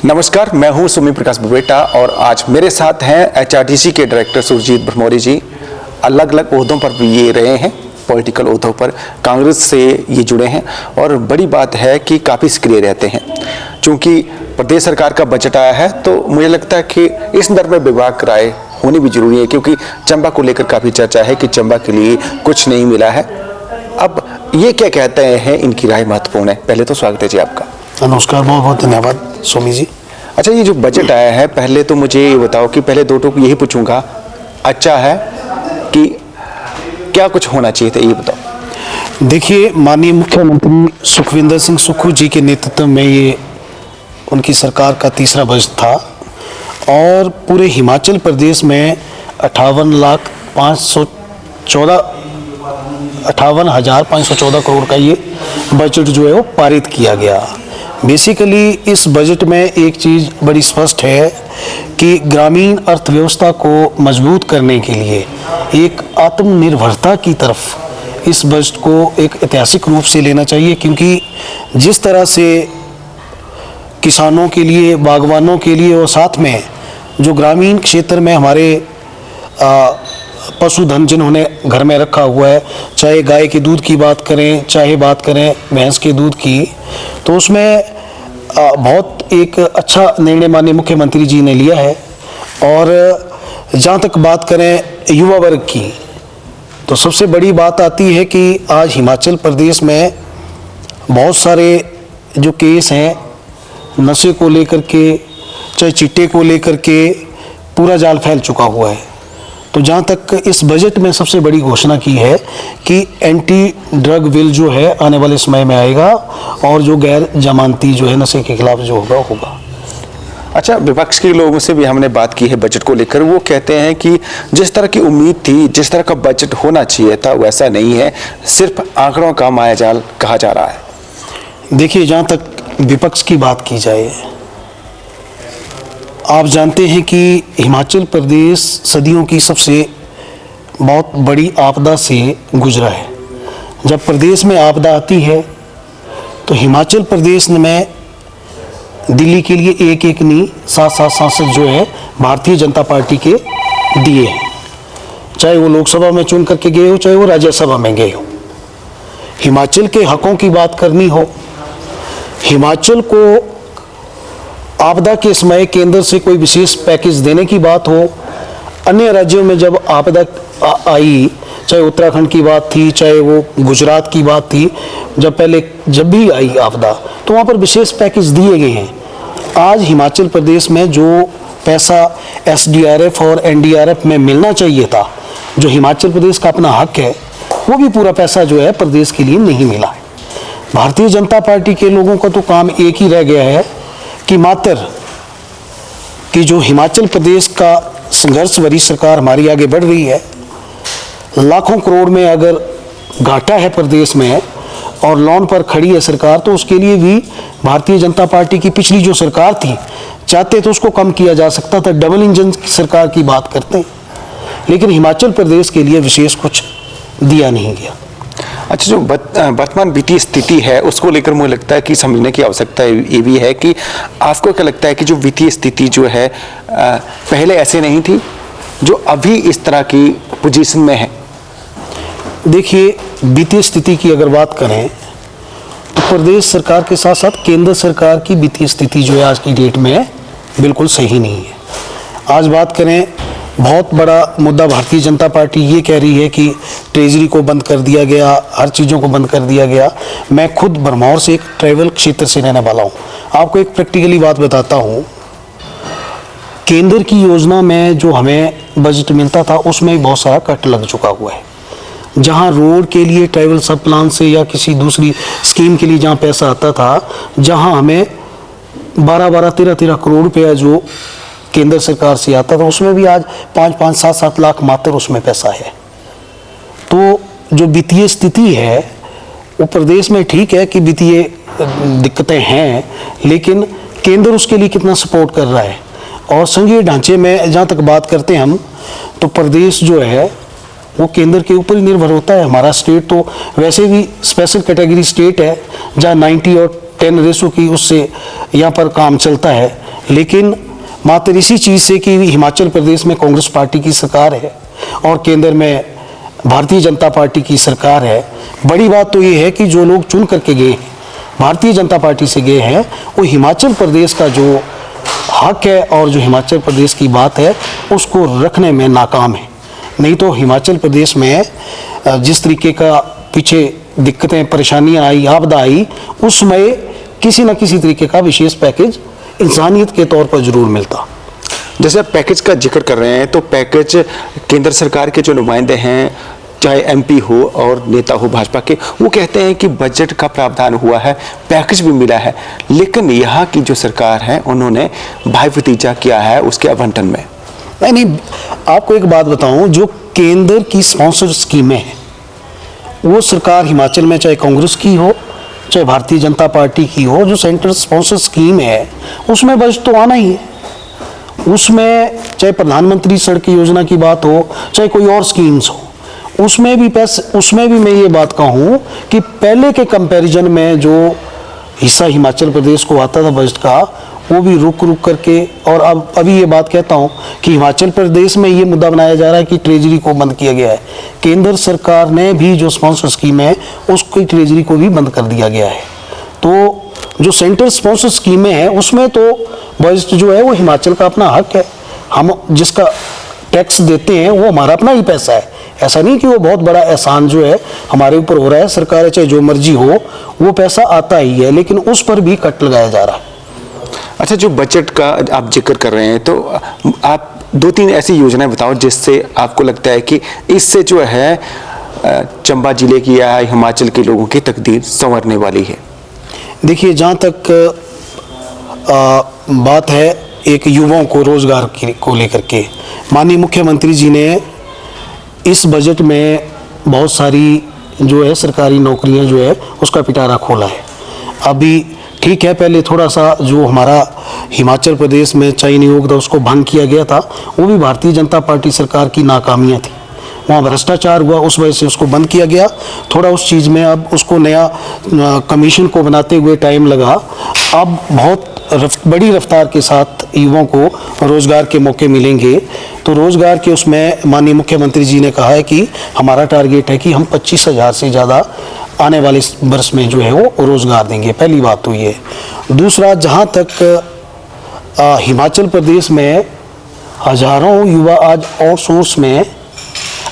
नमस्कार, मैं हूं सुमी प्रकाश बुबेटा और आज मेरे साथ हैं एचआरटीसी के डायरेक्टर सुरजीत ब्रह्मौरी जी। अलग अलग ओहदों पर भी ये रहे हैं, पॉलिटिकल ओहदों पर कांग्रेस से ये जुड़े हैं और बड़ी बात है कि काफ़ी सक्रिय रहते हैं। चूँकि प्रदेश सरकार का बजट आया है तो मुझे लगता है कि इस संदर्भ में विभाग की राय होनी भी जरूरी है, क्योंकि चंबा को लेकर काफ़ी चर्चा है कि चंबा के लिए कुछ नहीं मिला है। अब ये क्या कहते हैं, इनकी राय महत्वपूर्ण है। पहले तो स्वागत है जी आपका। नमस्कार, बहुत बहुत धन्यवाद सोमी जी। अच्छा, ये जो बजट आया है, पहले तो मुझे ये बताओ कि पहले दो टूक यही पूछूंगा, अच्छा है कि क्या कुछ होना चाहिए था, ये बताओ। देखिए, माननीय मुख्यमंत्री सुखविंदर सिंह सुक्खू जी के नेतृत्व में ये उनकी सरकार का तीसरा बजट था और पूरे हिमाचल प्रदेश में 58,514 करोड़ का ये बजट जो है वो पारित किया गया। बेसिकली इस बजट में एक चीज़ बड़ी स्पष्ट है कि ग्रामीण अर्थव्यवस्था को मजबूत करने के लिए एक आत्मनिर्भरता की तरफ इस बजट को एक ऐतिहासिक रूप से लेना चाहिए, क्योंकि जिस तरह से किसानों के लिए, बागवानों के लिए और साथ में जो ग्रामीण क्षेत्र में हमारे पशुधन जिन्होंने घर में रखा हुआ है, चाहे गाय के दूध की बात करें, चाहे बात करें भैंस के दूध की, तो उसमें बहुत एक अच्छा निर्णय माननीय मुख्यमंत्री जी ने लिया है। और जहाँ तक बात करें युवा वर्ग की, तो सबसे बड़ी बात आती है कि आज हिमाचल प्रदेश में बहुत सारे जो केस हैं नशे को लेकर के, चाहे चिट्टे को लेकर के, पूरा जाल फैल चुका हुआ है। तो जहाँ तक इस बजट में सबसे बड़ी घोषणा की है कि एंटी ड्रग बिल जो है आने वाले समय में आएगा और जो गैर जमानती जो है नशे के खिलाफ जो होगा। अच्छा, विपक्ष के लोगों से भी हमने बात की है बजट को लेकर। वो कहते हैं कि जिस तरह की उम्मीद थी, जिस तरह का बजट होना चाहिए था, वैसा नहीं है, सिर्फ आंकड़ों का मायाजाल कहा जा रहा है। देखिए, जहाँ तक विपक्ष की बात की जाए, आप जानते हैं कि हिमाचल प्रदेश सदियों की सबसे बहुत बड़ी आपदा से गुजरा है। जब प्रदेश में आपदा आती है तो हिमाचल प्रदेश में दिल्ली के लिए एक एक नहीं 7 सांसद जो है भारतीय जनता पार्टी के दिए हैं, चाहे वो लोकसभा में चुन करके गए हो, चाहे वो राज्यसभा में गए हो। हिमाचल के हकों की बात करनी हो, हिमाचल को आपदा के समय केंद्र से कोई विशेष पैकेज देने की बात हो, अन्य राज्यों में जब आपदा आई, चाहे उत्तराखंड की बात थी, चाहे वो गुजरात की बात थी, जब भी आई आपदा तो वहाँ पर विशेष पैकेज दिए गए हैं। आज हिमाचल प्रदेश में जो पैसा SDRF और NDRF में मिलना चाहिए था, जो हिमाचल प्रदेश का अपना हक है, वो भी पूरा पैसा जो है प्रदेश के लिए नहीं मिला है। भारतीय जनता पार्टी के लोगों का तो काम एक ही रह गया है कि मात्र कि जो हिमाचल प्रदेश का संघर्ष भरी सरकार हमारी आगे बढ़ रही है, लाखों करोड़ में अगर घाटा है प्रदेश में और लोन पर खड़ी है सरकार, तो उसके लिए भी भारतीय जनता पार्टी की पिछली जो सरकार थी, चाहते तो उसको कम किया जा सकता था। डबल इंजन की सरकार की बात करते हैं, लेकिन हिमाचल प्रदेश के लिए विशेष कुछ दिया नहीं गया। अच्छा, जो वर्तमान वित्तीय स्थिति है उसको लेकर मुझे लगता है कि समझने की आवश्यकता ये भी है कि आपको क्या लगता है कि जो वित्तीय स्थिति जो है पहले ऐसे नहीं थी, जो अभी इस तरह की पोजीशन में है? देखिए, वित्तीय स्थिति की अगर बात करें तो प्रदेश सरकार के साथ साथ केंद्र सरकार की वित्तीय स्थिति जो है आज की डेट में बिल्कुल सही नहीं है। आज बात करें, बहुत बड़ा मुद्दा भारतीय जनता पार्टी ये कह रही है कि ट्रेजरी को बंद कर दिया गया, हर चीज़ों को बंद कर दिया गया। मैं खुद भरमौर से एक ट्राइबल क्षेत्र से रहने वाला हूँ, आपको एक प्रैक्टिकली बात बताता हूँ। केंद्र की योजना में जो हमें बजट मिलता था उसमें बहुत सारा कट लग चुका हुआ है। जहाँ रोड के लिए ट्राइबल सब प्लान से या किसी दूसरी स्कीम के लिए जहाँ पैसा आता था, जहाँ हमें 12-12, 13-13 करोड़ रुपया जो केंद्र सरकार से आता था, उसमें भी आज 5-5, 7-7 लाख मात्र उसमें पैसा है। तो जो वित्तीय स्थिति है वो प्रदेश में ठीक है कि वित्तीय दिक्कतें हैं, लेकिन केंद्र उसके लिए कितना सपोर्ट कर रहा है। और संघीय ढांचे में जहाँ तक बात करते हैं हम, तो प्रदेश जो है वो केंद्र के ऊपर ही निर्भर होता है। हमारा स्टेट तो वैसे भी स्पेशल कैटेगरी स्टेट है, जहाँ 90 और 10 रेशो की उससे यहाँ पर काम चलता है। लेकिन मात्र इसी चीज़ से कि हिमाचल प्रदेश में कांग्रेस पार्टी की सरकार है और केंद्र में भारतीय जनता पार्टी की सरकार है, बड़ी बात तो ये है कि जो लोग चुन करके गए हैं, भारतीय जनता पार्टी से गए हैं, वो हिमाचल प्रदेश का जो हक है और जो हिमाचल प्रदेश की बात है उसको रखने में नाकाम है। नहीं तो हिमाचल प्रदेश में जिस तरीके का पीछे दिक्कतें, परेशानियां आई, आपदा आई, उस समय किसी न किसी तरीके का विशेष पैकेज इंसानियत के तौर पर जरूर मिलता। जैसे आप पैकेज का जिक्र कर रहे हैं, तो पैकेज केंद्र सरकार के जो नुमाइंदे हैं, चाहे एमपी हो और नेता हो भाजपा के, वो कहते हैं कि बजट का प्रावधान हुआ है, पैकेज भी मिला है, लेकिन यहाँ की जो सरकार है उन्होंने भाई भतीजा किया है उसके आवंटन में। नहीं, आपको एक बात बताऊं, जो केंद्र की स्पॉन्सर स्कीमें हैं वो सरकार हिमाचल में चाहे कांग्रेस की हो चाहे भारतीय जनता पार्टी की हो, जो सेंट्रल स्पॉन्सर स्कीम है उसमें बजट तो आना ही है। उसमें चाहे प्रधानमंत्री सड़क योजना की बात हो चाहे कोई और स्कीम्स हो, उसमें भी उसमें भी मैं ये बात कहूँ कि पहले के कंपैरिजन में जो हिस्सा हिमाचल प्रदेश को आता था बजट का, वो भी रुक करके, और अब अभी ये बात कहता हूँ कि हिमाचल प्रदेश में ये मुद्दा बनाया जा रहा है कि ट्रेजरी को बंद किया गया है। केंद्र सरकार ने भी जो स्पॉन्सर स्कीम है उसकी ट्रेजरी को भी बंद कर दिया गया है। तो जो सेंट्रल स्पॉन्सर स्कीमें हैं उसमें तो बजट जो है वो हिमाचल का अपना हक है, हम जिसका टैक्स देते हैं वो हमारा अपना ही पैसा है। ऐसा नहीं कि वो बहुत बड़ा एहसान जो है हमारे ऊपर हो रहा है, सरकार चाहे जो मर्जी हो वो पैसा आता ही है, लेकिन उस पर भी कट लगाया जा रहा है। अच्छा, जो बजट का आप जिक्र कर रहे हैं, तो आप 2-3 ऐसी योजनाएं बताओ जिससे आपको लगता है कि इससे जो है चंबा जिले की या हिमाचल के लोगों की तकदीर संवरने वाली है। देखिए, जहाँ तक बात है एक युवाओं को रोजगार को लेकर के, माननीय मुख्यमंत्री जी ने इस बजट में बहुत सारी जो है सरकारी नौकरियां जो है उसका पिटारा खोला है। अभी ठीक है, पहले थोड़ा सा जो हमारा हिमाचल प्रदेश में चयन नियोग था उसको भंग किया गया था, वो भी भारतीय जनता पार्टी सरकार की नाकामियां थी, वहाँ भ्रष्टाचार हुआ, उस वजह से उसको बंद किया गया। थोड़ा उस चीज़ में अब उसको नया कमीशन को बनाते हुए टाइम लगा। अब बहुत बड़ी रफ्तार के साथ युवाओं को रोज़गार के मौके मिलेंगे। तो रोज़गार के उसमें माननीय मुख्यमंत्री जी ने कहा है कि हमारा टारगेट है कि हम 25,000 से ज़्यादा आने वाले वर्ष में जो है वो रोज़गार देंगे। पहली बात तो ये। दूसरा, जहाँ तक हिमाचल प्रदेश में हज़ारों युवा आज आउटसोर्स में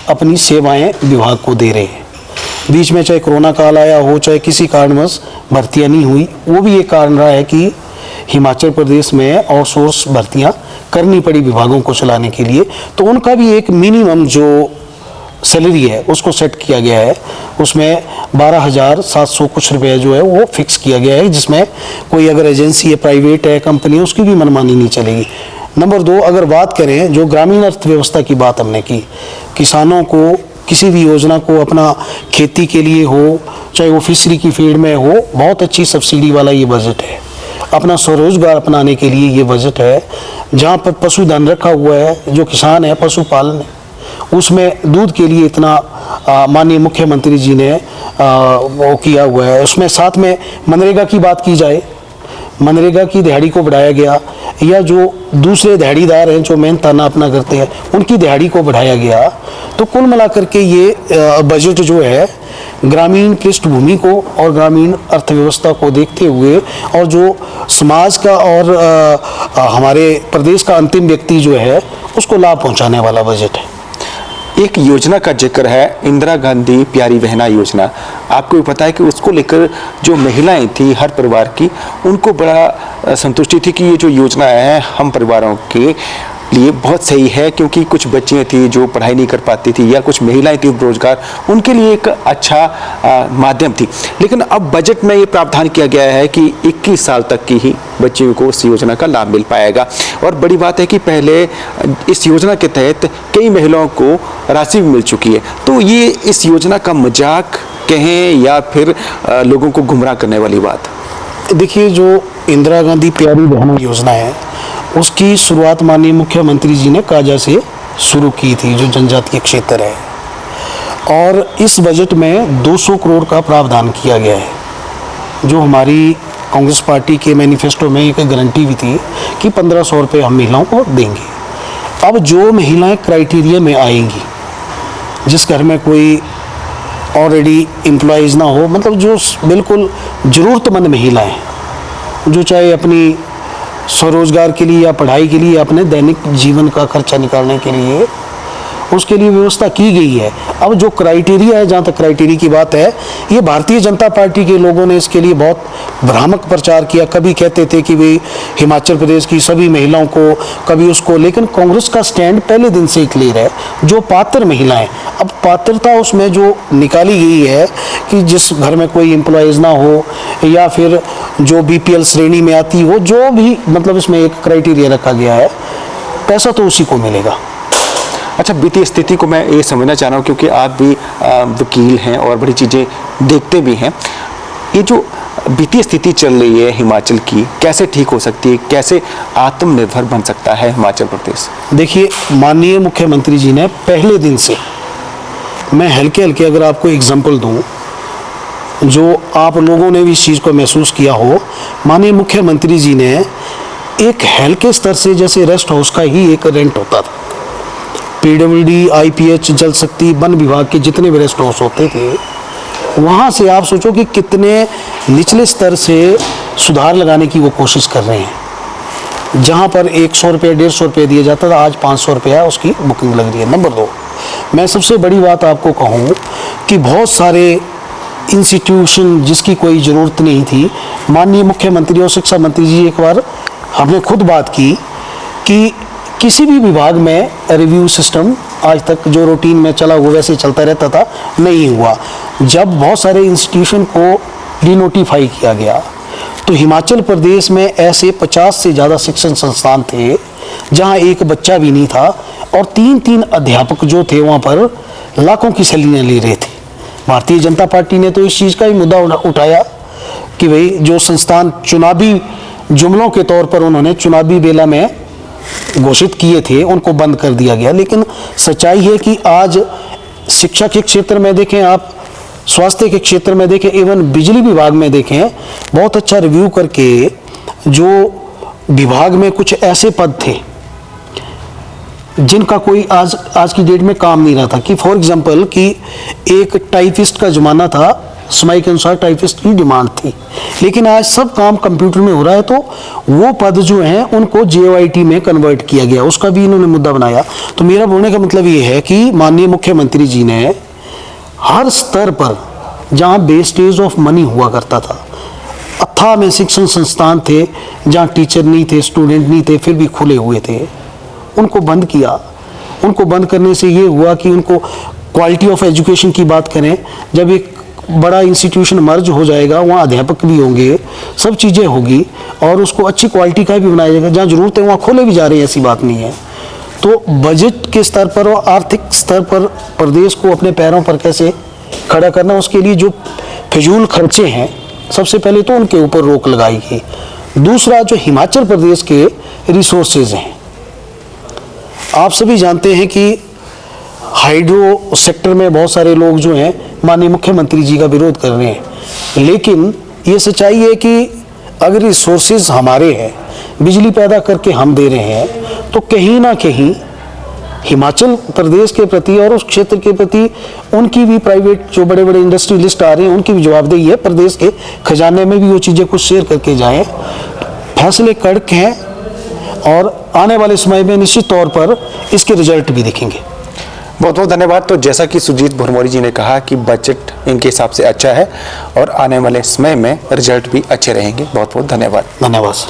अपनी सेवाएं विभाग को दे रहे हैं। बीच में चाहे कोरोना काल आया हो, चाहे किसी कारणवश भर्तियां नहीं हुई, वो भी एक कारण रहा है कि हिमाचल प्रदेश में आउटसोर्स भर्तियां करनी पड़ी विभागों को चलाने के लिए। तो उनका भी एक मिनिमम जो सैलरी है उसको सेट किया गया है, उसमें 12,700 कुछ रुपये जो है वो फिक्स किया गया है, जिसमें कोई अगर एजेंसी है, प्राइवेट है, कंपनी है, उसकी भी मनमानी नहीं चलेगी। नंबर 2, अगर बात करें जो ग्रामीण अर्थव्यवस्था की बात हमने की, किसानों को किसी भी योजना को अपना खेती के लिए हो चाहे वो फिशरी की फील्ड में हो, बहुत अच्छी सब्सिडी वाला ये बजट है। अपना स्वरोजगार अपनाने के लिए ये बजट है। जहाँ पर पशुधन रखा हुआ है, जो किसान है पशुपालन है, उसमें दूध के लिए इतना माननीय मुख्यमंत्री जी ने वो किया हुआ है। उसमें साथ में मनरेगा की बात की जाए, मनरेगा की दिहाड़ी को बढ़ाया गया, या जो दूसरे दिहाड़ीदार हैं जो मेहनताना अपना करते हैं उनकी दिहाड़ी को बढ़ाया गया। तो कुल मिलाकर के ये बजट जो है ग्रामीण पृष्ठभूमि को और ग्रामीण अर्थव्यवस्था को देखते हुए, और जो समाज का और हमारे प्रदेश का अंतिम व्यक्ति जो है उसको लाभ पहुंचाने वाला बजट है। एक योजना का जिक्र है, इंदिरा गांधी प्यारी बहना योजना। आपको भी पता है कि उसको लेकर जो महिलाएं थी हर परिवार की, उनको बड़ा संतुष्टि थी कि ये जो योजना है हम परिवारों के लिए बहुत सही है, क्योंकि कुछ बच्चियां थी जो पढ़ाई नहीं कर पाती थी या कुछ महिलाएं थी बेरोजगार, उनके लिए एक अच्छा माध्यम थी। लेकिन अब बजट में ये प्रावधान किया गया है कि 21 साल तक की ही बच्चियों को इस योजना का लाभ मिल पाएगा। और बड़ी बात है कि पहले इस योजना के तहत कई महिलाओं को राशि भी मिल चुकी है। तो ये इस योजना का मजाक कहें या फिर लोगों को गुमराह करने वाली बात? देखिए, जो इंदिरा गांधी प्यारी बहना योजना है उसकी शुरुआत माननीय मुख्यमंत्री जी ने काजा से शुरू की थी, जो जनजातीय क्षेत्र है, और इस बजट में 200 करोड़ का प्रावधान किया गया है। जो हमारी कांग्रेस पार्टी के मैनिफेस्टो में एक गारंटी भी थी कि 1500 रुपये हम महिलाओं को देंगे। अब जो महिलाएं क्राइटेरिया में आएंगी, जिस घर में कोई ऑलरेडी एम्प्लॉयज़ ना हो, मतलब जो बिल्कुल ज़रूरतमंद महिलाएं, जो चाहे अपनी स्वरोजगार के लिए या पढ़ाई के लिए, अपने दैनिक जीवन का खर्चा निकालने के लिए, उसके लिए व्यवस्था की गई है। अब जो क्राइटेरिया है, जहाँ तक क्राइटेरिया की बात है, ये भारतीय जनता पार्टी के लोगों ने इसके लिए बहुत भ्रामक प्रचार किया। कभी कहते थे कि भाई हिमाचल प्रदेश की सभी महिलाओं को, कभी उसको, लेकिन कांग्रेस का स्टैंड पहले दिन से क्लियर है। जो पात्र महिलाएं, अब पात्रता उसमें जो निकाली गई है कि जिस घर में कोई एम्प्लॉयज़ ना हो या फिर जो BPL श्रेणी में आती हो, जो भी, मतलब इसमें एक क्राइटेरिया रखा गया है, पैसा तो उसी को मिलेगा। अच्छा, वित्तीय स्थिति को मैं ये समझना चाह रहा हूँ, क्योंकि आप भी वकील हैं और बड़ी चीज़ें देखते भी हैं। ये जो वित्तीय स्थिति चल रही है हिमाचल की, कैसे ठीक हो सकती है, कैसे आत्मनिर्भर बन सकता है हिमाचल प्रदेश? देखिए, माननीय मुख्यमंत्री जी ने पहले दिन से, मैं हल्के हल्के अगर आपको एग्जांपल दूं, जो आप लोगों ने भी इस चीज़ को महसूस किया हो, माननीय मुख्यमंत्री जी ने एक हल्के स्तर से, जैसे रेस्ट हाउस का ही एक रेंट होता था, PWD, IPH, जल शक्ति, वन विभाग के जितने भी रेस्ट हाउस होते थे, वहाँ से आप सोचो कि कितने निचले स्तर से सुधार लगाने की वो कोशिश कर रहे हैं। जहाँ पर 100 रुपये 150 रुपये दिया जाता था, आज 500 रुपया उसकी बुकिंग लग रही है। नंबर 2, मैं सबसे बड़ी बात आपको कहूँ कि बहुत सारे इंस्टीट्यूशन जिसकी कोई ज़रूरत नहीं थी, माननीय मुख्यमंत्री और शिक्षा मंत्री जी, एक बार हमने खुद बात की कि किसी भी विभाग में रिव्यू सिस्टम आज तक जो रूटीन में चला हुआ वैसे चलता रहता था, नहीं हुआ। जब बहुत सारे इंस्टीट्यूशन को डिनोटिफाई किया गया, तो हिमाचल प्रदेश में ऐसे 50 से ज़्यादा शिक्षण संस्थान थे जहां एक बच्चा भी नहीं था, और 3-3 अध्यापक जो थे वहां पर लाखों की सैलरियां ले रहे थे। भारतीय जनता पार्टी ने तो इस चीज़ का ही मुद्दा उठाया कि भाई जो संस्थान चुनावी जुमलों के तौर पर उन्होंने चुनावी बेला में घोषित किए थे, उनको बंद कर दिया गया। लेकिन सच्चाई है कि आज शिक्षा के क्षेत्र में देखें आप, स्वास्थ्य के क्षेत्र में देखें, इवन बिजली विभाग में देखें, बहुत अच्छा रिव्यू करके जो विभाग में कुछ ऐसे पद थे जिनका कोई आज की डेट में काम नहीं रहा था, कि फॉर एग्जांपल कि एक टाइपिस्ट का ज़माना था, समय के अनुसार टाइपिस्ट की डिमांड थी, लेकिन आज सब काम कंप्यूटर में हो रहा है, तो वो पद जो हैं उनको JOIT में कन्वर्ट किया गया, उसका भी इन्होंने मुद्दा बनाया। तो मेरा बोलने का मतलब ये है कि माननीय मुख्यमंत्री जी ने हर स्तर पर जहाँ वेस्टेज ऑफ मनी हुआ करता था, अथाह में शिक्षण संस्थान थे जहाँ टीचर नहीं थे, स्टूडेंट नहीं थे, फिर भी खुले हुए थे, उनको बंद किया। उनको बंद करने से ये हुआ कि उनको क्वालिटी ऑफ एजुकेशन की बात करें, जब एक बड़ा इंस्टीट्यूशन मर्ज हो जाएगा, वहाँ अध्यापक भी होंगे, सब चीज़ें होगी, और उसको अच्छी क्वालिटी का भी बनाया जाएगा। जहाँ ज़रूरत है वहाँ खोले भी जा रहे हैं, ऐसी बात नहीं है। तो बजट के स्तर पर और आर्थिक स्तर पर प्रदेश को अपने पैरों पर कैसे खड़ा करना, उसके लिए जो फिजूल खर्चे हैं, सबसे पहले तो उनके ऊपर रोक लगाई गई। दूसरा, जो हिमाचल प्रदेश के रिसोर्सेज हैं, आप सभी जानते हैं कि हाइड्रो सेक्टर में बहुत सारे लोग जो हैं माननीय मुख्यमंत्री जी का विरोध कर रहे हैं, लेकिन ये सच्चाई है कि अगर रिसोर्सेज हमारे हैं, बिजली पैदा करके हम दे रहे हैं, तो कहीं ना कहीं हिमाचल प्रदेश के प्रति और उस क्षेत्र के प्रति उनकी भी, प्राइवेट जो बड़े बड़े इंडस्ट्रियलिस्ट आ रहे हैं, उनकी भी जवाबदेही है। प्रदेश के खजाने में भी वो चीज़ें कुछ शेयर करके जाएं। फैसले कड़क हैं और आने वाले समय में निश्चित तौर पर इसके रिजल्ट भी दिखेंगे। बहुत बहुत धन्यवाद। तो जैसा कि सुरजीत भरमौरी जी ने कहा कि बजट इनके हिसाब से अच्छा है और आने वाले समय में रिजल्ट भी अच्छे रहेंगे। बहुत बहुत धन्यवाद। धन्यवाद।